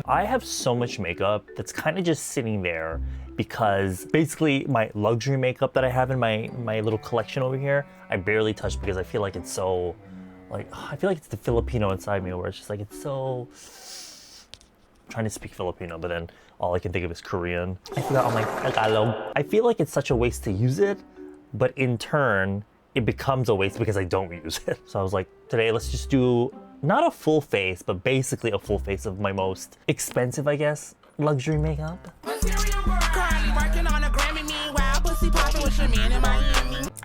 I have so much makeup that's kind of just sitting there because basically my luxury makeup that I have in my little collection over here, I barely touch because I feel like it's so, like, I feel like it's the Filipino inside me where it's just like, it's so, I'm trying to speak Filipino, but then all I can think of is Korean. I forgot all my Tagalog. I feel like it's such a waste to use it, but in turn, it becomes a waste because I don't use it. So I was like, today let's just do not a full face, but basically a full face of my most expensive, I guess, luxury makeup.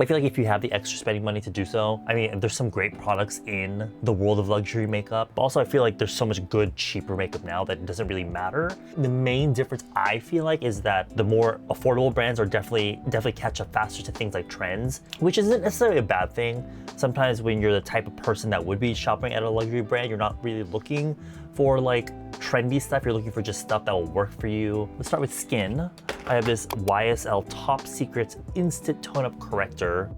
I feel like if you have the extra spending money to do so, I mean, there's some great products in the world of luxury makeup, but also I feel like there's so much good, cheaper makeup now that it doesn't really matter. The main difference I feel like is that the more affordable brands are definitely catch up faster to things like trends, which isn't necessarily a bad thing. Sometimes when you're the type of person that would be shopping at a luxury brand, you're not really looking for like trendy stuff, you're looking for just stuff that will work for you. Let's start with skin. I have this YSL Top Secret Instant Tone Up Corrector.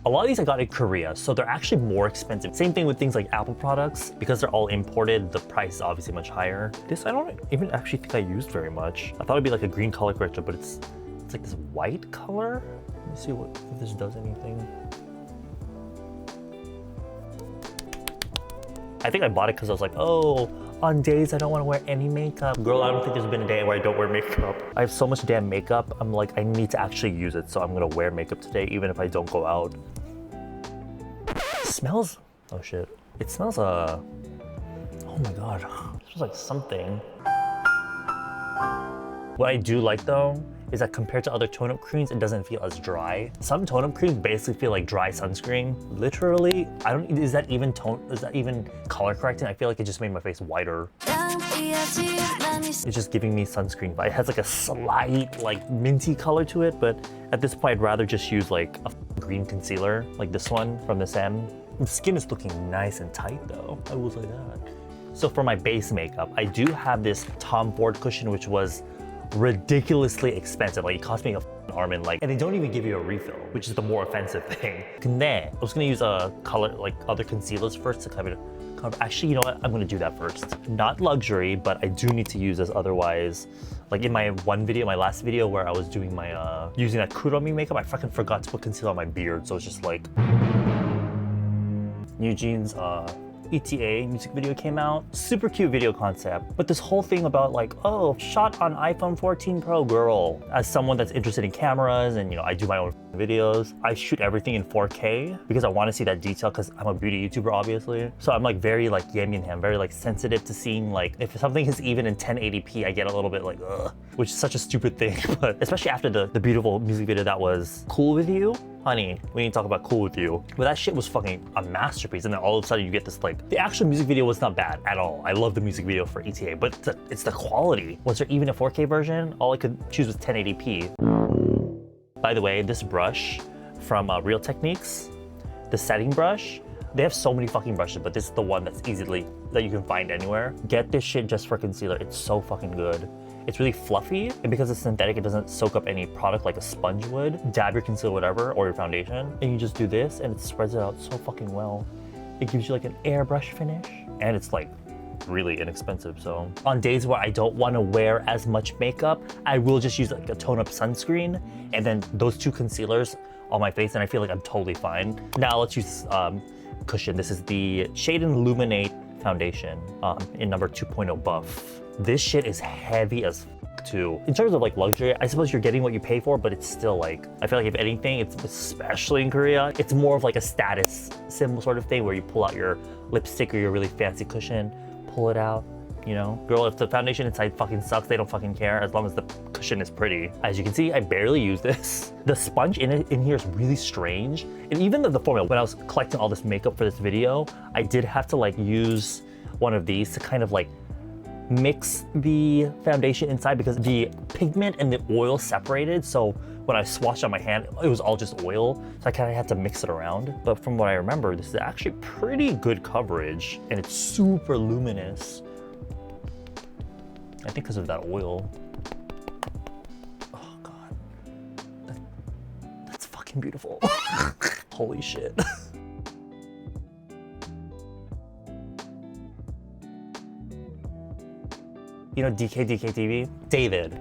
A lot of these I got in Korea, so they're actually more expensive. Same thing with things like Apple products. Because they're all imported, the price is obviously much higher. This I don't even actually think I used very much. I thought it'd be like a green color corrector, but it's like this white color. Let me see if this does anything. I think I bought it because I was like, oh, on days I don't want to wear any makeup. Girl, I don't think there's been a day where I don't wear makeup. I have so much damn makeup, I'm like, I need to actually use it, so I'm gonna wear makeup today even if I don't go out. It smells, oh shit. It smells, oh my God. It smells like something. What I do like though, is that compared to other tone-up creams, it doesn't feel as dry. Some tone-up creams basically feel like dry sunscreen. Literally, is that even color correcting? I feel like it just made my face whiter. It's just giving me sunscreen vibe. It has like a slight like minty color to it, but at this point, I'd rather just use like a green concealer, like this one from the Saem. The skin is looking nice and tight though, I will say that. So for my base makeup, I do have this Tom Ford cushion, which was ridiculously expensive. Like it cost me a arm and leg, and they don't even give you a refill, which is the more offensive thing. I was gonna use a color, like other concealers first to cover. Actually, you know what? I'm gonna do that first. Not luxury, but I do need to use this otherwise. Like in my my last video where I was doing my, using that Kuromi makeup, I fucking forgot to put concealer on my beard. So it's just like, New Jeans, ETA music video came out. Super cute video concept, but this whole thing about like, oh, shot on iPhone 14 Pro, girl. As someone that's interested in cameras and, you know, I do my own videos, I shoot everything in 4K because I want to see that detail because I'm a beauty YouTuber, obviously. So I'm like very like I'm very like sensitive to seeing like if something is even in 1080p, I get a little bit like, ugh, which is such a stupid thing. But especially after the beautiful music video that was Cool With You. Honey, we need to talk about Cool With You. But that shit was fucking a masterpiece, and then all of a sudden you get this like, the actual music video was not bad at all. I love the music video for ETA, but it's the quality. Was there even a 4K version? All I could choose was 1080p. By the way, this brush from Real Techniques, the setting brush, they have so many fucking brushes, but this is the one that you can find anywhere. Get this shit just for concealer. It's so fucking good. It's really fluffy, and because it's synthetic, it doesn't soak up any product like a sponge would. Dab your concealer, whatever, or your foundation, and you just do this, and it spreads it out so fucking well. It gives you like an airbrush finish, and it's like really inexpensive. So on days where I don't want to wear as much makeup, I will just use like a tone-up sunscreen, and then those two concealers on my face, and I feel like I'm totally fine. Now let's use cushion. This is the Shade and Illuminate foundation in number 2.0 buff. This shit is heavy as too. In terms of like luxury, I suppose you're getting what you pay for, but it's still like, I feel like if anything, it's especially in Korea, it's more of like a status symbol sort of thing where you pull out your lipstick or your really fancy cushion, pull it out, you know? Girl, if the foundation inside fucking sucks, they don't fucking care as long as the cushion is pretty. As you can see, I barely use this. The sponge in here is really strange. And even the formula, when I was collecting all this makeup for this video, I did have to like use one of these to kind of like mix the foundation inside because the pigment and the oil separated. So when I swatched on my hand, it was all just oil. So I kind of had to mix it around. But from what I remember, this is actually pretty good coverage and it's super luminous. I think because of that oil. Oh God, that's fucking beautiful. Holy shit. Oh, You know DKTV? David.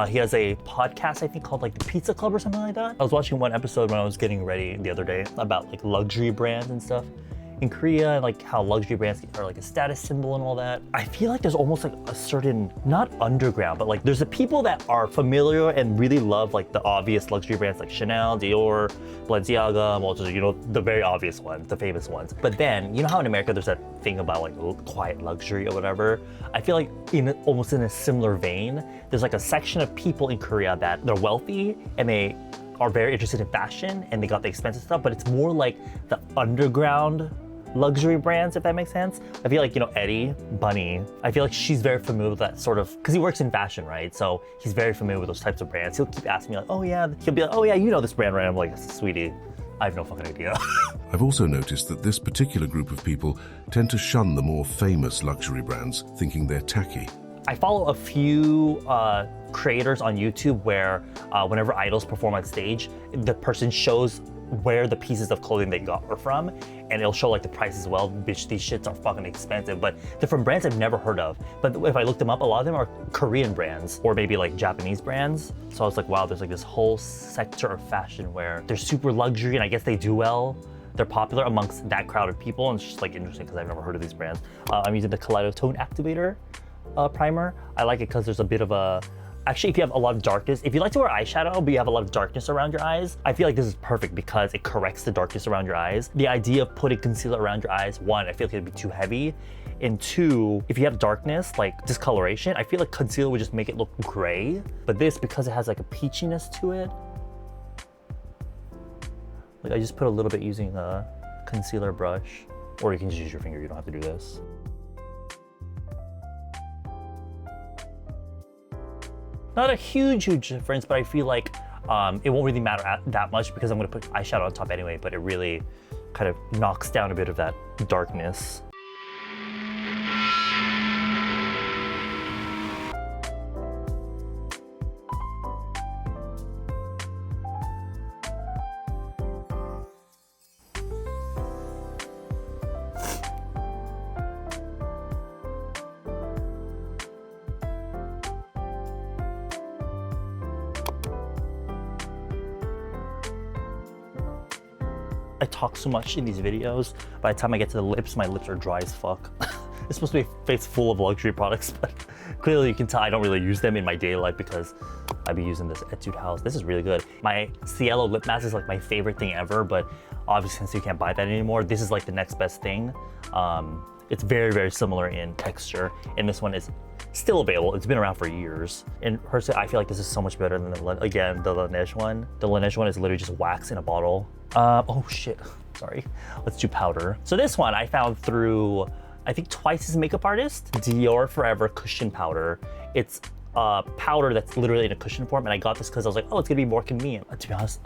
He has a podcast, I think, called like the Pizza Club or something like that. I was watching one episode when I was getting ready the other day about like luxury brands and stuff in Korea, and like how luxury brands are like a status symbol and all that. I feel like there's almost like a certain, not underground, but like there's the people that are familiar and really love like the obvious luxury brands like Chanel, Dior, Balenciaga, well, just, you know, the very obvious ones, the famous ones. But then, you know how in America there's that thing about like quiet luxury or whatever? I feel like almost in a similar vein, there's like a section of people in Korea that they're wealthy and they are very interested in fashion and they got the expensive stuff, but it's more like the underground luxury brands, if that makes sense. I feel like, you know, Eddie, Bunny, I feel like she's very familiar with that sort of, because he works in fashion, right? So he's very familiar with those types of brands. He'll keep asking me like, oh yeah, he'll be like, oh yeah, you know this brand, right? I'm like, sweetie, I have no fucking idea. I've also noticed that this particular group of people tend to shun the more famous luxury brands, thinking they're tacky. I follow a few creators on YouTube where whenever idols perform on stage, the person shows where the pieces of clothing they got are from, and it'll show like the price as well. Bitch, these shits are fucking expensive, but they're from brands I've never heard of. But if I look them up, a lot of them are Korean brands or maybe like Japanese brands. So I was like, wow, there's like this whole sector of fashion where they're super luxury and I guess they do well. They're popular amongst that crowd of people, and it's just like interesting because I've never heard of these brands. I'm using the Kaleidos Tone Activator primer. I like it because there's a bit of a, actually, if you have a lot of darkness, if you like to wear eyeshadow, but you have a lot of darkness around your eyes, I feel like this is perfect because it corrects the darkness around your eyes. The idea of putting concealer around your eyes, one, I feel like it'd be too heavy. And two, if you have darkness, like discoloration, I feel like concealer would just make it look gray. But this, because it has like a peachiness to it, like I just put a little bit using a concealer brush, or you can just use your finger, you don't have to do this. Not a huge difference, but I feel like it won't really matter that much because I'm gonna put eyeshadow on top anyway, but it really kind of knocks down a bit of that darkness. I talk so much in these videos, by the time I get to the lips, my lips are dry as fuck. It's supposed to be a face full of luxury products, but clearly you can tell I don't really use them in my daily life because I be using this Etude House. This is really good. My Cielo lip mask is like my favorite thing ever, but obviously since you can't buy that anymore, this is like the next best thing. It's very, very similar in texture, and this one is still available. It's been around for years. And personally, I feel like this is so much better than the Laneige one. The Laneige one is literally just wax in a bottle. Oh shit, sorry. Let's do powder. So this one I found through, I think Twice's makeup artist, Dior Forever Cushion Powder. It's a powder that's literally in a cushion form, and I got this because I was like, oh, it's gonna be more convenient. To be honest,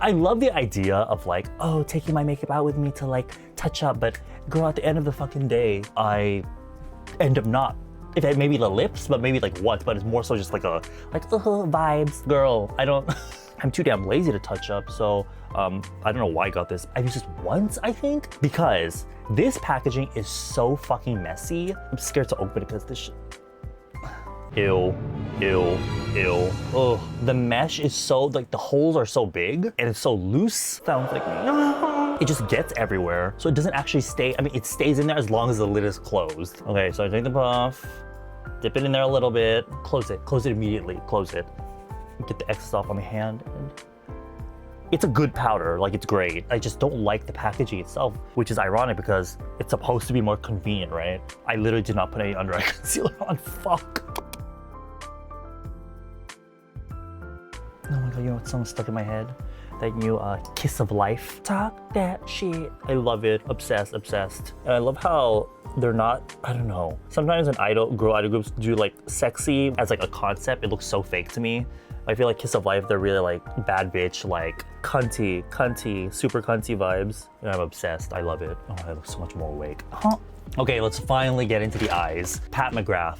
I love the idea of like, oh, taking my makeup out with me to like touch up, but girl, at the end of the fucking day, I end up not. If it maybe the lips, but maybe like once, but it's more so just like a, like, vibes. Girl, I don't, I'm too damn lazy to touch up, so I don't know why I got this. I've used this once, I think, because this packaging is so fucking messy. I'm scared to open it because this shit. Ew, ew, ew. Oh, the mesh is so, like the holes are so big and it's so loose. Sounds like, no. It just gets everywhere. So it doesn't actually stay, I mean, it stays in there as long as the lid is closed. Okay, so I take the puff, dip it in there a little bit, close it immediately, close it. Get the excess off on the hand. And it's a good powder, like it's great. I just don't like the packaging itself, which is ironic because it's supposed to be more convenient, right? I literally did not put any under eye concealer on, fuck. Oh my god, you know what song stuck in my head? That new Kiss of Life. Talk that shit. I love it, obsessed, obsessed. And I love how they're not, I don't know. Sometimes when girl idol groups do like sexy as like a concept, it looks so fake to me. I feel like Kiss of Life, they're really like bad bitch, like cunty, super cunty vibes. And I'm obsessed, I love it. Oh, I look so much more awake. Huh? Okay, let's finally get into the eyes. Pat McGrath.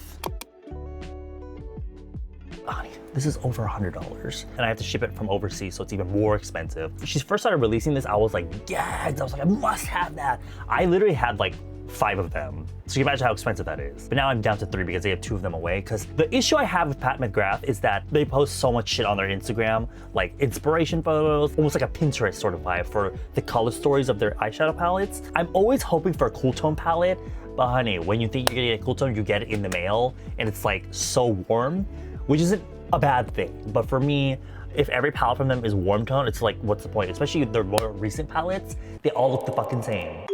Honey, this is over $100 and I have to ship it from overseas, so it's even more expensive. When she first started releasing this, I was like, yes, I was like, I must have that. I literally had like 5 of them. So you imagine how expensive that is. But now I'm down to 3 because they have 2 of them away. Because the issue I have with Pat McGrath is that they post so much shit on their Instagram, like inspiration photos, almost like a Pinterest sort of vibe for the color stories of their eyeshadow palettes. I'm always hoping for a cool tone palette, but honey, when you think you're gonna get a cool tone, you get it in the mail and it's like so warm, which isn't a bad thing. But for me, if every palette from them is warm tone, it's like, what's the point? Especially their more recent palettes, they all look the fucking same.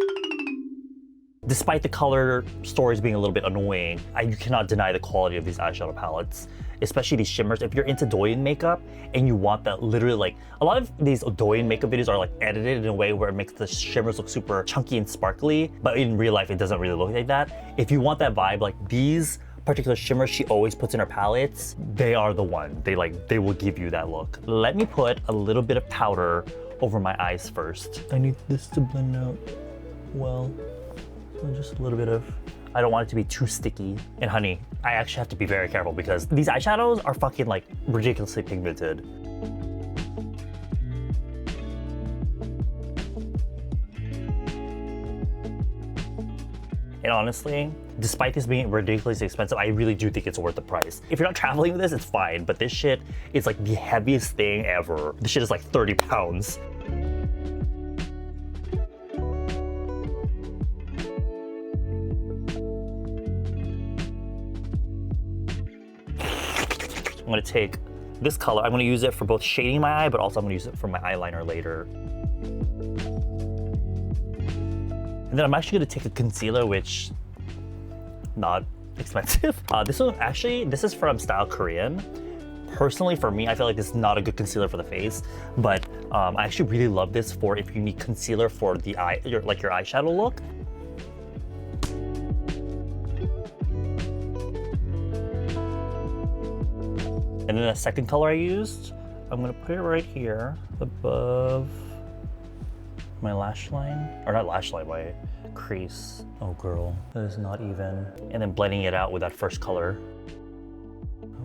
Despite the color stories being a little bit annoying, you cannot deny the quality of these eyeshadow palettes, especially these shimmers. If you're into Doyen makeup and you want that, literally, like, a lot of these Doyen makeup videos are like edited in a way where it makes the shimmers look super chunky and sparkly, but in real life, it doesn't really look like that. If you want that vibe, like these particular shimmers she always puts in her palettes, they are the one. They will give you that look. Let me put a little bit of powder over my eyes first. I need this to blend out well. So just a little bit of, I don't want it to be too sticky. And honey, I actually have to be very careful because these eyeshadows are fucking like ridiculously pigmented. And honestly, despite this being ridiculously expensive, I really do think it's worth the price. If you're not traveling with this, it's fine, but this shit is like the heaviest thing ever. This shit is like 30 pounds. I'm gonna take this color, I'm gonna use it for both shading my eye, but also I'm gonna use it for my eyeliner later. And then I'm actually gonna take a concealer, which, not expensive. This one, actually, this is from Style Korean. Personally, for me, I feel like this is not a good concealer for the face, but I actually really love this for if you need concealer for the eye, your eyeshadow look. And then the second color I used, I'm gonna put it right here above my lash line, or not lash line, my crease. Oh girl, that is not even. And then blending it out with that first color.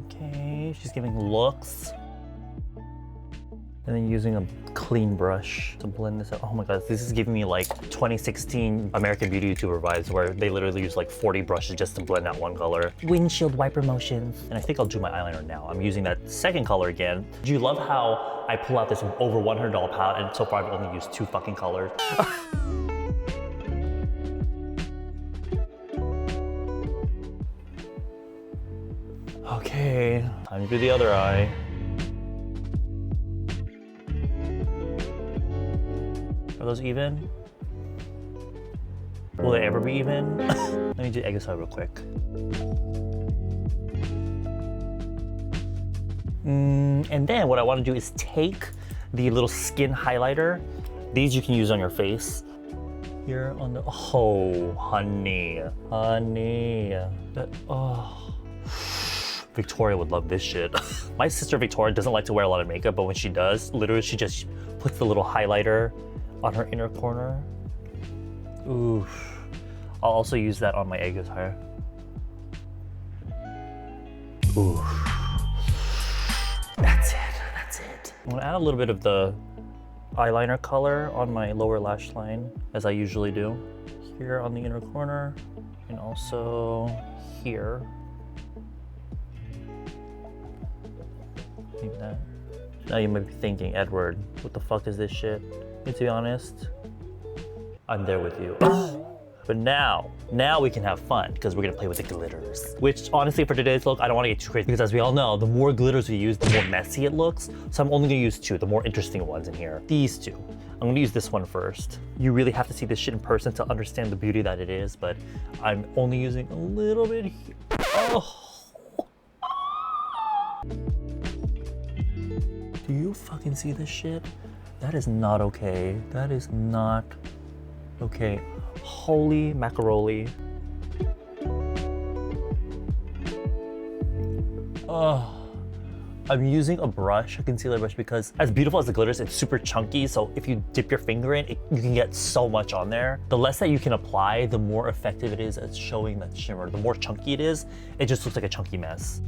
Okay, she's giving looks. And then using a clean brush to blend this out. Oh my god, this is giving me like 2016 American Beauty YouTuber vibes where they literally use like 40 brushes just to blend out one color. Windshield wiper motions. And I think I'll do my eyeliner now. I'm using that second color again. Do you love how I pull out this over $100 palette and so far I've only used 2 fucking colors? Okay, time to do the other eye. Are those even? Will they ever be even? Let me do egg side real quick. And then what I want to do is take the little skin highlighter. These you can use on your face. Here on the, oh, honey. Oh. Victoria would love this shit. My sister Victoria doesn't like to wear a lot of makeup, but when she does, literally she just puts the little highlighter on her inner corner. Oof. I'll also use that on my egg attire. Oof. That's it. I'm gonna add a little bit of the eyeliner color on my lower lash line, as I usually do. Here on the inner corner, and also here. Like that. Now you might be thinking, Edward, what the fuck is this shit? And to be honest, I'm there with you. But now we can have fun because we're gonna play with the glitters. Which honestly for today's look, I don't wanna get too crazy because as we all know, the more glitters we use, the more messy it looks. So I'm only gonna use 2, the more interesting ones in here. These 2. I'm gonna use this one first. You really have to see this shit in person to understand the beauty that it is, but I'm only using a little bit here. Oh. Do you fucking see this shit? That is not okay. That is not okay. Holy macaroni. Oh, I'm using a brush, a concealer brush, because as beautiful as the glitters, it's super chunky. So if you dip your finger in, you can get so much on there. The less that you can apply, the more effective it is at showing that shimmer. The more chunky it is, it just looks like a chunky mess.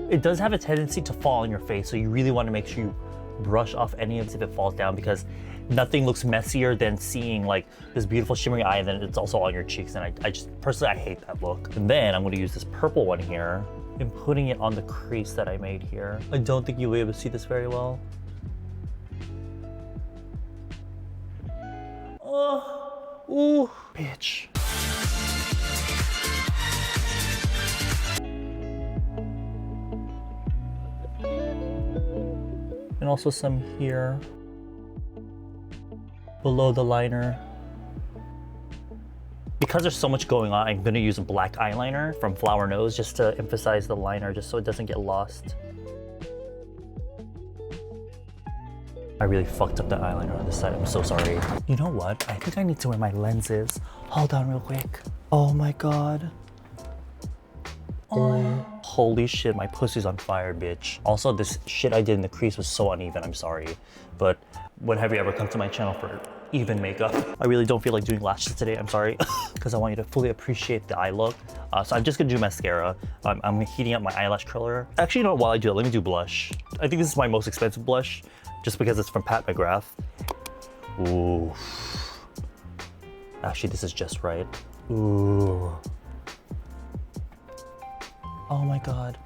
It does have a tendency to fall on your face, so you really want to make sure you brush off any of this if it falls down, because nothing looks messier than seeing like this beautiful shimmery eye and then it's also on your cheeks, and I just personally I hate that look. And then I'm going to use this purple one here and putting it on the crease that I made here. I don't think you'll be able to see this very well. Oh, ooh, bitch. And also some here below the liner. Because there's so much going on, I'm gonna use a black eyeliner from Flower Nose just to emphasize the liner, just so it doesn't get lost. I really fucked up the eyeliner on this side, I'm so sorry. You know what? I think I need to wear my lenses. Hold on real quick. Oh my god. Oh. Holy shit, my pussy's on fire, bitch. Also, this shit I did in the crease was so uneven, I'm sorry. But when have you ever come to my channel for even makeup? I really don't feel like doing lashes today, I'm sorry. Because I want you to fully appreciate the eye look. So I'm just gonna do mascara. I'm heating up my eyelash curler. Actually, you know what, while I do it, let me do blush. I think this is my most expensive blush, just because it's from McGrath. Ooh. Actually, this is just right. Ooh. Oh my god.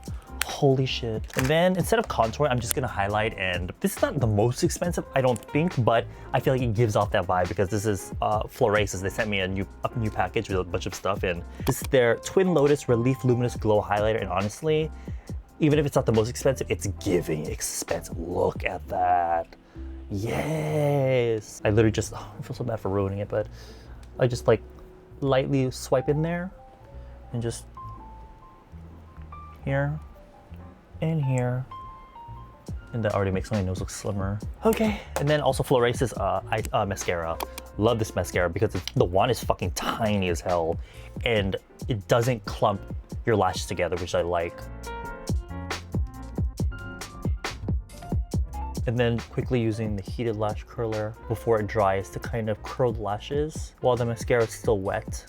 Holy shit. And then instead of contour, I'm just gonna highlight, and this is not the most expensive, I don't think, but I feel like it gives off that vibe because this is Florasis. They sent me a new package with a bunch of stuff, and this is their Twin-Lotus Relief Luminous Glow Highlighter, and honestly, even if it's not the most expensive, it's giving expensive. Look at that. Yes. I literally just, oh, I feel so bad for ruining it, but I just like lightly swipe in there and just here and here, and that already makes my nose look slimmer. Okay, and then also Florasis mascara. Love this mascara because the wand is fucking tiny as hell, and it doesn't clump your lashes together, which I like. And then quickly using the heated lash curler before it dries to kind of curl the lashes while the mascara is still wet.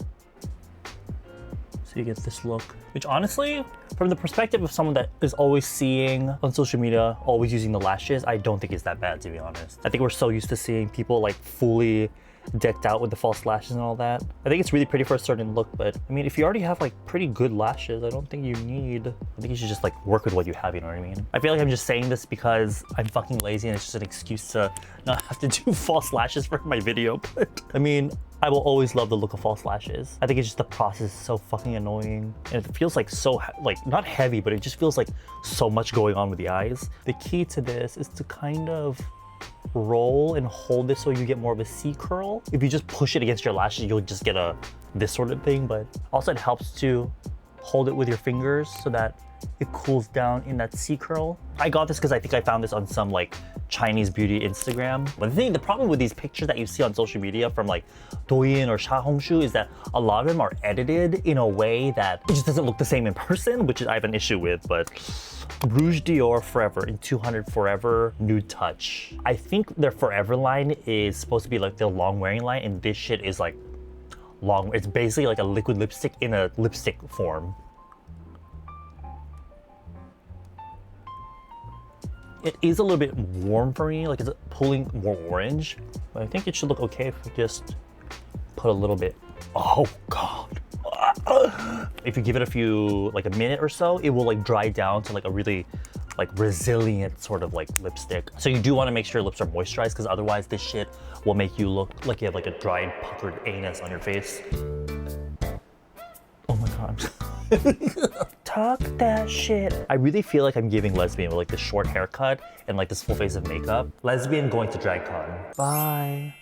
So you get this look, which honestly, from the perspective of someone that is always seeing on social media, always using the lashes, I don't think it's that bad, to be honest. I think we're so used to seeing people like fully decked out with the false lashes and all that. I think it's really pretty for a certain look, but I mean, if you already have like pretty good lashes, I don't think you need, I think you should just like work with what you have, you know what I mean? I feel like I'm just saying this because I'm fucking lazy and it's just an excuse to not have to do false lashes for my video, but I mean, I will always love the look of false lashes. I think it's just the process is so fucking annoying, and it feels like so, like not heavy, but it just feels like so much going on with the eyes. The key to this is to kind of roll and hold this so you get more of a C curl. If you just push it against your lashes, you'll just get this sort of thing, but also it helps to hold it with your fingers so that it cools down in that C curl. I got this because I think I found this on some like Chinese beauty Instagram. But the problem with these pictures that you see on social media from like Douyin or Xiaohongshu is that a lot of them are edited in a way that it just doesn't look the same in person, which I have an issue with. But Rouge Dior Forever in 200 Forever Nude Touch. I think their Forever line is supposed to be like the long wearing line, and this shit is like long. It's basically like a liquid lipstick in a lipstick form. It is a little bit warm for me, like it's pulling more orange, but I think it should look okay if we just put a little bit. Oh God. If you give it like a minute or so, it will like dry down to like a really like resilient sort of like lipstick. So you do want to make sure your lips are moisturized, because otherwise this shit will make you look like you have like a dry and puckered anus on your face. Oh my God. Talk that shit. I really feel like I'm giving Lesbian with like this short haircut and like this full face of makeup. Lesbian going to DragCon. Bye.